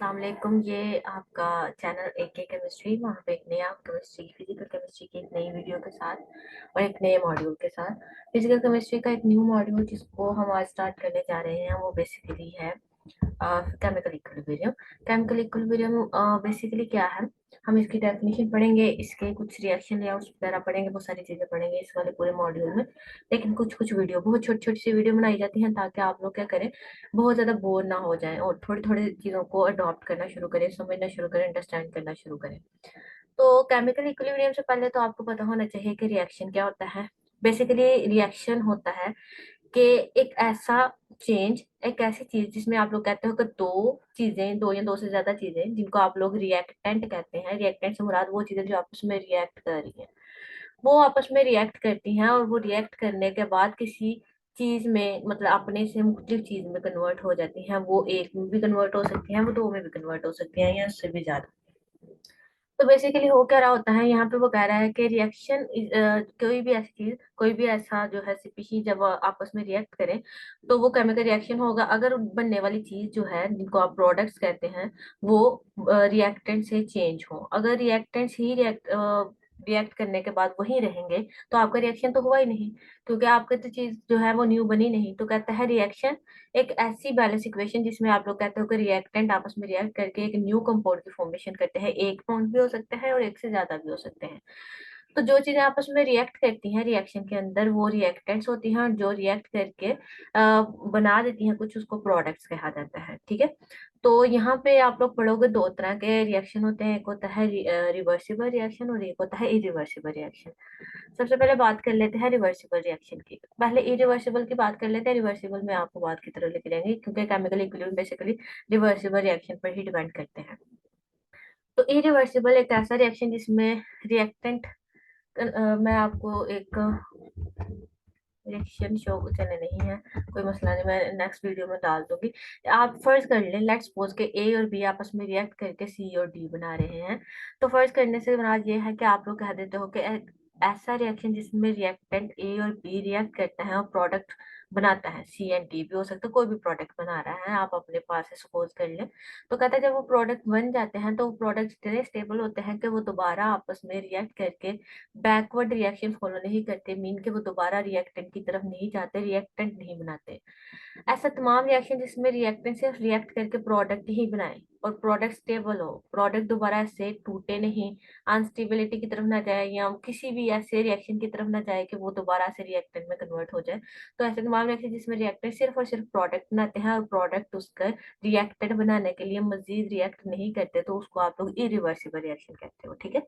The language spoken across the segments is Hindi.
अस्सलामुअलैकुम। ये आपका चैनल AK केमिस्ट्री, वहाँ पे एक नया केमिस्ट्री फिजिकल केमिस्ट्री की एक नई वीडियो के साथ और एक नए मॉड्यूल के साथ। फिजिकल केमिस्ट्री का एक न्यू मॉड्यूल जिसको हम आज स्टार्ट करने जा रहे हैं वो बेसिकली है chemical equilibrium. Chemical equilibrium basically क्या है, हम इसकी डेफिनेशन पढ़ेंगे, इसके कुछ रिएक्शन लेआउट्स वगैरह पढ़ेंगे, बहुत सारी चीजें पढ़ेंगे इस वाले पूरे मॉड्यूल में। लेकिन कुछ कुछ वीडियो, बहुत छोटी छोटी सी वीडियो बनाई जाती हैं ताकि आप लोग क्या करें, बहुत ज्यादा बोर ना हो जाएं और थोड़ी थोड़ी चीजों को अडॉप्ट करना शुरू करें, समझना शुरू करें, अंडरस्टैंड करना शुरू करें। तो केमिकल इक्विलिब्रियम से पहले तो आपको पता होना चाहिए कि रिएक्शन क्या होता है। बेसिकली रिएक्शन होता है कि एक ऐसा चेंज, एक ऐसी चीज जिसमें आप लोग कहते हो कि दो चीजें, दो या दो से ज्यादा चीजें जिनको आप लोग रिएक्टेंट कहते हैं। रिएक्टेंट से मुराद वो चीजें जो आपस में रिएक्ट कर रही हैं, वो आपस में रिएक्ट करती हैं और वो रिएक्ट करने के बाद किसी चीज में, मतलब अपने से मुख्तलिफ चीज में कन्वर्ट हो जाती हैं। वो एक में भी कन्वर्ट हो सकती हैं, वो दो में भी कन्वर्ट हो सकती हैं, या उससे भी ज्यादा। तो बेसिकली हो क्या रहा होता है यहाँ पे, वो कह रहा है कि रिएक्शन, कोई भी ऐसी चीज, कोई भी ऐसा जो है स्पीशीज जब आपस में रिएक्ट करें तो वो केमिकल रिएक्शन होगा अगर बनने वाली चीज जो है, जिनको आप प्रोडक्ट्स कहते हैं, वो रिएक्टेंट से चेंज हो। अगर रिएक्टेंट्स ही रिएक्ट करने के बाद वही रहेंगे तो आपका रिएक्शन तो हुआ ही नहीं, क्योंकि आपका तो चीज जो है वो न्यू बनी नहीं। तो कहता है रिएक्शन एक ऐसी बैलेंस इक्वेशन जिसमें आप लोग कहते हो कि रिएक्टेंट आपस में रिएक्ट करके एक न्यू कंपाउंड की फॉर्मेशन करते हैं। एक बॉन्ड भी हो सकता है और एक से ज्यादा भी हो सकते हैं। तो जो चीजें आपस में रिएक्ट करती हैं रिएक्शन के अंदर, वो रिएक्टेंट्स होती हैं, और जो रिएक्ट करके बना देती हैं कुछ, उसको प्रोडक्ट्स कहा जाता है। ठीक है। तो यहाँ पे आप लोग पढ़ोगे दो तरह के रिएक्शन होते हैं, एक होता है रिवर्सिबल रिएक्शन और एक होता है इरिवर्सिबल रिएक्शन। सबसे पहले बात कर लेते हैं रिवर्सिबल रिएक्शन की। पहले इरिवर्सिबल की बात कर लेते हैं, रिवर्सिबल में आपको बात की तरह लेके जाएंगे क्योंकि chemical equilibrium basically reversible reaction पर ही डिपेंड करते हैं। तो इरिवर्सिबल एक ऐसा रिएक्शन जिसमें रिएक्टेंट, मैं आपको एक रिएक्शन शो चले नहीं है, कोई मसला नहीं, मैं नेक्स्ट वीडियो में डाल दूंगी। आप फर्ज कर लें, लेट्स सपोज के ए और बी आपस में रिएक्ट करके सी और डी बना रहे हैं। तो फर्ज करने से मुराद ये है कि आप लोग कह देते हो कि ऐसा रिएक्शन जिसमें रिएक्टेंट ए और बी रिएक्ट करता है और प्रोडक्ट बनाता है, सी एंड डी भी हो सकता है, कोई भी प्रोडक्ट बना रहा है, आप अपने पास से सपोज कर लें। तो कहता है जब वो प्रोडक्ट बन जाते हैं तो वो प्रोडक्ट इतने स्टेबल होते हैं कि वो दोबारा आपस में रिएक्ट करके बैकवर्ड रिएक्शन फॉलो नहीं करते, मीन के वो दोबारा रिएक्टेंट की तरफ नहीं जाते, रिएक्टेंट नहीं बनाते। ऐसा तमाम रिएक्शन जिसमें रिएक्टेंट सिर्फ रिएक्ट करके प्रोडक्ट ही बनाए और प्रोडक्ट स्टेबल हो, प्रोडक्ट दोबारा ऐसे टूटे नहीं, अनस्टेबिलिटी की तरफ ना जाए या किसी भी ऐसे रिएक्शन की तरफ ना जाए कि वो दोबारा से रिएक्टेंट में कन्वर्ट हो जाए। तो ऐसे तमाम रिएक्शन जिसमें रिएक्टेंट सिर्फ और सिर्फ प्रोडक्ट बनाते हैं और प्रोडक्ट उसका रिएक्टेंट बनाने के लिए मजीद रिएक्ट नहीं करते, तो उसको आप लोग इरिवर्सिबल रिएक्शन कहते हो। ठीक है।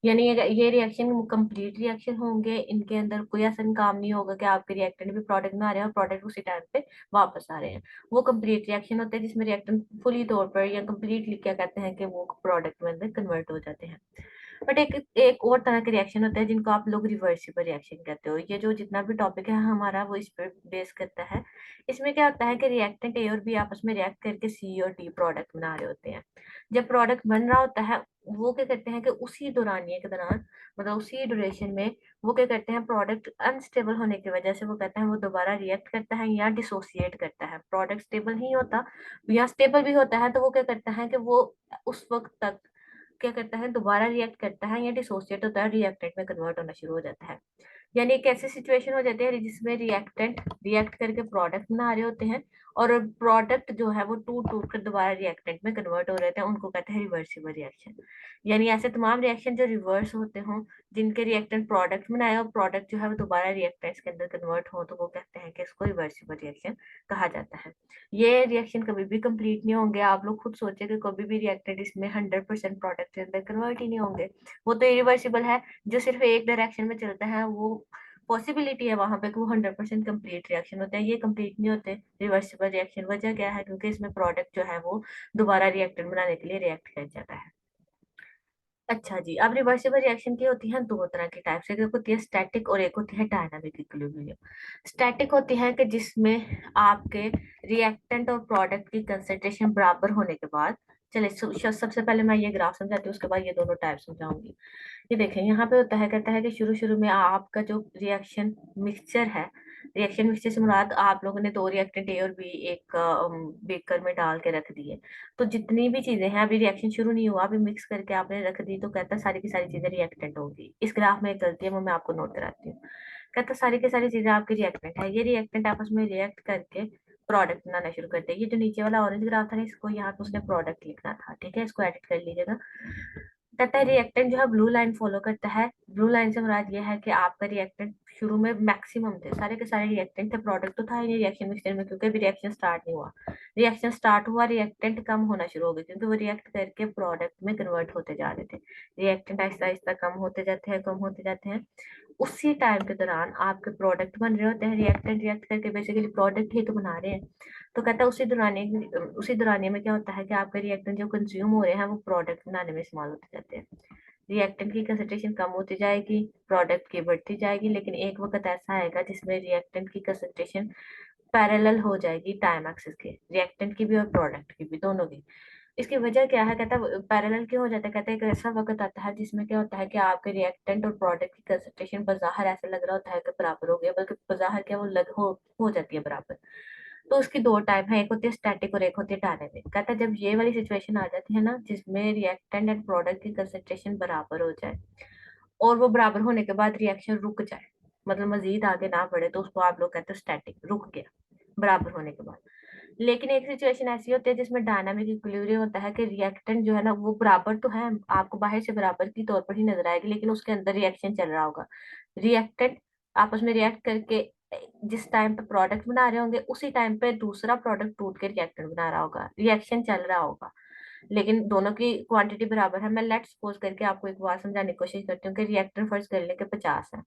यानी ये रिएक्शन कंप्लीट रिएक्शन होंगे, इनके अंदर कोई ऐसा काम नहीं होगा कि आपके रिएक्टेंट भी प्रोडक्ट में आ रहे हैं और प्रोडक्ट उसी टाइम पे वापस आ रहे हैं। वो कंप्लीट रिएक्शन होते हैं जिसमें रिएक्टेंट फुली तौर पर या कंप्लीटली क्या कहते हैं कि वो प्रोडक्ट में अंदर कन्वर्ट हो जाते हैं। बट एक एक और तरह के रिएक्शन होते हैं जिनको आप लोग रिवर्सिबल रिएक्शन कहते हो। ये जो जितना भी टॉपिक है हमारा वो इस पर बेस करता है। इसमें क्या होता है कि रिएक्टेंट ए और बी आपस में रिएक्ट करके सी और डी प्रोडक्ट बना रहे होते हैं। जब प्रोडक्ट बन रहा होता है, वो क्या करते हैं कि उसी दौरानिए के दौरान, मतलब उसी ड्यूरेशन में, वो क्या करते हैं, प्रोडक्ट अनस्टेबल होने की वजह से वो कहते हैं वो दोबारा रिएक्ट करता है या डिसोसिएट करता है। प्रोडक्ट स्टेबल नहीं होता या स्टेबल भी होता है तो वो क्या करता है कि वो उस वक्त तक क्या करता है, दोबारा रिएक्ट करता है या डिसोसिएट होता है, रिएक्टेंट में कन्वर्ट होना शुरू हो जाता है। यानी एक ऐसी सिचुएशन हो जाती है जिसमें रिएक्टेंट रिएक्ट करके प्रोडक्ट बना रहे होते हैं और प्रोडक्ट जो है वो टूट टूट कर दोबारा रिएक्टेंट में कन्वर्ट हो रहे थे, उनको कहते हैं रिवर्सिबल रिएक्शन। यानी ऐसे तमाम रिएक्शन जो रिवर्स होते हों, जिनके रिएक्टेंट प्रोडक्ट बनाए और प्रोडक्ट जो है वो दोबारा रिएक्टेंट्स के अंदर कन्वर्ट हो, तो वो कहते हैं कि इसको रिवर्सिबल रिएक्शन कहा जाता है। ये रिएक्शन कभी भी कंप्लीट नहीं होंगे। आप लोग खुद सोचे कि कभी भी रिएक्टेंट इसमें 100% प्रोडक्ट के अंदर कन्वर्ट ही नहीं होंगे। वो तो इरिवर्सिबल है, जो सिर्फ एक डायरेक्शन में चलता है, वो पॉसिबिलिटी है वहां पे कि वो 100% कंप्लीट रिएक्शन होते हैं। ये कंप्लीट नहीं होते रिवर्सिबल रिएक्शन। वजह क्या है? क्योंकि इसमें प्रोडक्ट जो है वो दोबारा रिएक्टेंट बनाने के लिए रिएक्ट कर जाता है। अच्छा जी, अब रिवर्सिबल रिएक्शन की होती है दो तरह की टाइप्स, एक होती है स्टैटिक और एक होती है डायनामिक इक्विलिब्रियम। स्टैटिक होती है कि जिसमें आपके रिएक्टेंट और प्रोडक्ट की कंसंट्रेशन बराबर होने के बाद, चलिए सबसे पहले मैं ये ग्राफ समझाती हूँ, उसके बाद ये दोनों टाइप समझाऊंगी। ये देखें, यहाँ पे होता है, कहता है कि शुरू शुरू में आपका जो रिएक्शन मिक्सचर है, रिएक्शन मिक्सचर से मुराद आप लोगों ने 2 रिएक्टेंट ए और बी एक बेकर में डाल के रख दिए। तो जितनी भी चीजें हैं, अभी रिएक्शन शुरू नहीं हुआ, अभी मिक्स करके आपने रख दी, तो कहता है सारी की सारी चीजें रिएक्टेंट होगी। इस ग्राफ में एक गलती है, वो मैं आपको नोट कराती हूँ। कहता सारी की सारी चीजें आपकी रिएक्टेंट है, ये रिएक्टेंट आपस में रिएक्ट करके प्रोडक्ट बनाना शुरू करते हैं। ये जो नीचे वाला ऑरेंज ग्राफ था ना, इसको यहाँ पे उसने प्रोडक्ट लिखना था, ठीक है, इसको एडिट कर लीजिएगा। कहता है रिएक्टेंट जो है ब्लू लाइन फॉलो करता है। ब्लू लाइन से मुराद ये है कि आपका रिएक्टेंट शुरू में मैक्सिमम थे, सारे के सारे रिएक्टेंट थे, प्रोडक्ट तो था ही नहीं रिएक्शन मिक्सचर में, क्योंकि अभी रिएक्शन स्टार्ट नहीं हुआ। रिएक्शन स्टार्ट हुआ, रिएक्टेंट कम होना शुरू हो गए, क्योंकि वो रिएक्ट करके प्रोडक्ट में कन्वर्ट होते जा रहे थे। रिएक्टेंट आहिस्ता आहिस्ता कम होते जाते हैं, कम होते जाते हैं। उसी टाइम के दौरान आपके प्रोडक्ट बन रहे होते हैं, रिएक्टेंट रिएक्ट करके बेसिकली प्रोडक्ट ही तो बना रहे हैं। तो कहता है उसी दौरानिए में क्या होता है कि आपके रिएक्टेंट जो कंज्यूम हो रहे हैं वो प्रोडक्ट बनाने में इस्तेमाल होते जाते हैं। रिएक्टेंट की कंसंट्रेशन कम होती जाएगी, प्रोडक्ट की बढ़ती जाएगी, लेकिन एक वक्त ऐसा आएगा जिसमें रिएक्टेंट की कंसंट्रेशन पैरेलल हो जाएगी टाइम एक्सिस के, रिएक्टेंट की भी और प्रोडक्ट की भी, दोनों की। इसकी वजह क्या है, कहता है पैरेलल क्यों हो जाता है, कहता है एक ऐसा वक्त आता है जिसमें क्या होता है कि आपके रिएक्टेंट और प्रोडक्ट की कंसंट्रेशन बाहर ऐसा लग रहा होता है कि बराबर हो गया, बल्कि बाहर क्या वो लग हो जाती है बराबर। तो उसकी 2 टाइप है, एक होती है स्टैटिक और एक होती है डायनेमिक। कहता है जब ये वाली सिचुएशन आ जाती है ना, जिसमें रिएक्टेंट एंड प्रोडक्ट की कंसंट्रेशन बराबर हो जाए और वो बराबर होने के बाद रिएक्शन रुक जाए, मतलब मजीद आगे ना बढ़े, तो उसको आप लोग कहते हैं स्टैटिक, रुक गया बराबर होने के बाद। लेकिन एक सिचुएशन ऐसी होती है जिसमें डायनामिक इक्विलिब्रियम होता है कि रिएक्टेंट जो है ना वो बराबर तो है, आपको बाहर से बराबर की तौर पर ही नजर आएगी, लेकिन उसके अंदर रिएक्शन चल रहा होगा। रिएक्टेंट आपस में रिएक्ट करके जिस टाइम पे प्रोडक्ट बना रहे होंगे, उसी टाइम पे दूसरा प्रोडक्ट टूट के रिएक्टेंट बना रहा होगा, रिएक्शन चल रहा होगा, लेकिन दोनों की क्वांटिटी बराबर है। मैं लेट सपोज करके आपको एक बार समझाने की कोशिश करती हूँ कि रिएक्टेंट फर्स्ट कर लेके 50 है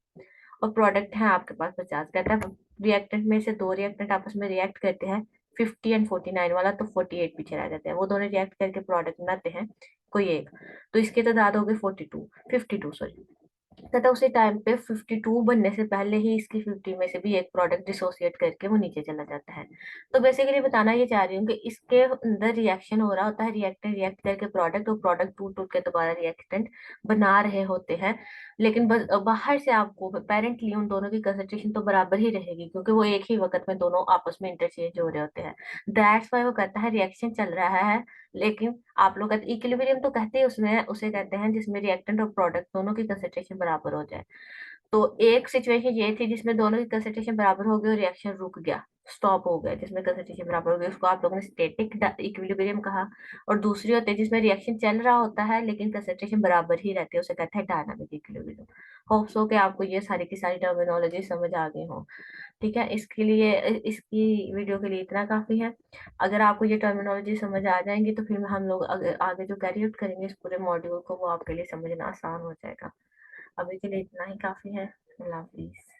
और प्रोडक्ट है आपके पास 50। कहता है रिएक्टेंट में से 2 रिएक्टेंट आपस में रिएक्ट करते हैं 50 एंड 49 वाला, तो 48 पीछे रह जाते हैं, वो दोनों रिएक्ट करके प्रोडक्ट बनाते हैं कोई एक, तो इसकी तादाद हो गई 52 सॉरी। तथा उसी टाइम पे 52 बनने से पहले ही इसकी 50 में से भी एक प्रोडक्ट डिसोसिएट करके वो नीचे चला जाता है। तो बेसिकली बताना ये चाह रही हूँ कि इसके अंदर रिएक्शन हो रहा होता है, रिएक्टेंट रिएक्ट करके प्रोडक्ट, और प्रोडक्ट टूट टूट के दोबारा रिएक्टेंट बना रहे होते हैं। लेकिन बस बाहर से आपको पेरेंटली उन दोनों की कंसंट्रेशन तो बराबर ही रहेगी, क्योंकि वो एक ही वक्त में दोनों आपस में इंटरचेंज हो रहे होते हैं। दैट्स वाई वो कहता है रिएक्शन चल रहा है, लेकिन आप लोग कहते इक्विलिब्रियम तो कहते हैं उसमें, उसे कहते हैं जिसमें रिएक्टेंट और प्रोडक्ट दोनों की कंसंट्रेशन बराबर हो जाए। तो एक सिचुएशन ये थी जिसमें दोनों की कंसंट्रेशन बराबर हो गई और रिएक्शन रुक गया, स्टॉप हो गया, जिसमें कंसंट्रेशन बराबर हो गई, उसको आप लोगों ने स्टैटिक इक्विलिब्रियम कहा। और दूसरी होती है जिसमें रिएक्शन चल रहा होता है लेकिन कंसंट्रेशन बराबर ही रहती है, उसे कहते हैं डायनामिक इक्विलिब्रियम। होप्स हो कि आपको ये सारी की सारी टर्मिनोलॉजी समझ आ गई हो। ठीक है, इसके लिए इसकी वीडियो के लिए इतना काफी है। अगर आपको ये टर्मिनोलॉजी समझ आ जाएंगी तो फिर हम लोग आगे जो कैरी आउट करेंगे इस पूरे मॉड्यूल को, वो आपके लिए समझना आसान हो जाएगा। अभी के लिए इतना ही काफी है। अल्लाह हाफिज।